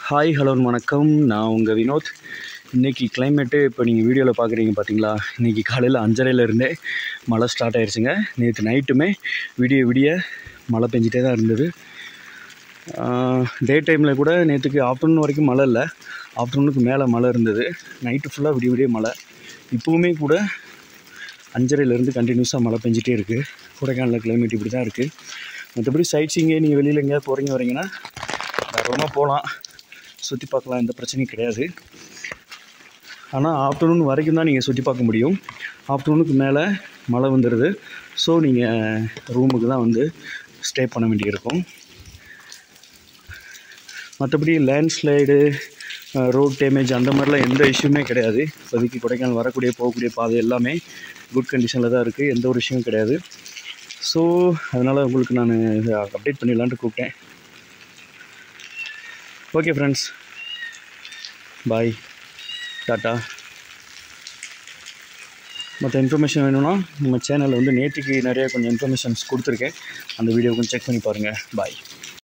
Hi hello வணக்கம். நான் உங்கள் வினோத். இன்றைக்கி கிளைமேட்டு இப்போ நீங்கள் வீடியோவில் பார்க்குறீங்க பார்த்தீங்களா, இன்றைக்கி காலையில் 5:30லேருந்தே மழை ஸ்டார்ட் ஆகிடுச்சுங்க. நேற்று நைட்டுமே விடிய மழை பெஞ்சிட்டே தான் இருந்தது. டே டைமில் கூட நேற்றுக்கு ஆஃப்டர்நூன் வரைக்கும் மழை இல்லை, ஆஃப்டர்நூனுக்கு மேலே மழை இருந்தது. நைட்டு ஃபுல்லாக விடிய மழை. இப்போவுமே கூட 5:30லேருந்து கண்டினியூஸாக மழை பெஞ்சிட்டே இருக்குது. கொடைக்கானலில் கிளைமேட் இப்படி தான் இருக்குது. மற்றபடி சைட் சீங்கே நீங்கள் வெளியில் எங்கேயாவது போகிறீங்க வரீங்கன்னா தாராளமாக போகலாம், சுற்றி பார்க்கலாம், எந்த பிரச்சனையும் கிடையாது. ஆனால் ஆஃப்டர்நூன் வரைக்கும் தான் நீங்கள் சுற்றி பார்க்க முடியும். ஆஃப்டர்நூனுக்கு மேலே மழை வந்துடுது. ஸோ நீங்கள் ரூமுக்கு தான் வந்து ஸ்டே பண்ண வேண்டியிருக்கும். மற்றபடி லேண்ட்ஸ்லைடு, ரோட் டேமேஜ் அந்த மாதிரிலாம் எந்த இஷ்யூமே கிடையாது. இப்போதைக்கு கொடைக்கானல் வரக்கூடிய போகக்கூடிய பாதை எல்லாமே குட் கண்டிஷனில் தான் இருக்குது, எந்த ஒரு விஷயமும் கிடையாது. ஸோ அதனால் உங்களுக்கு நான் அப்டேட் பண்ணிடலான்ட்டு கூப்பிட்டேன். ஓகே ஃப்ரெண்ட்ஸ், பாய், டாட்டா. மற்ற இன்ஃபர்மேஷன் வேணும்னா நம்ம சேனலில் வந்து நேற்றுக்கு நிறைய கொஞ்சம் இன்ஃபர்மேஷன்ஸ் கொடுத்துருக்கேன், அந்த வீடியோ கொஞ்சம் செக் பண்ணி பாருங்கள். பாய்.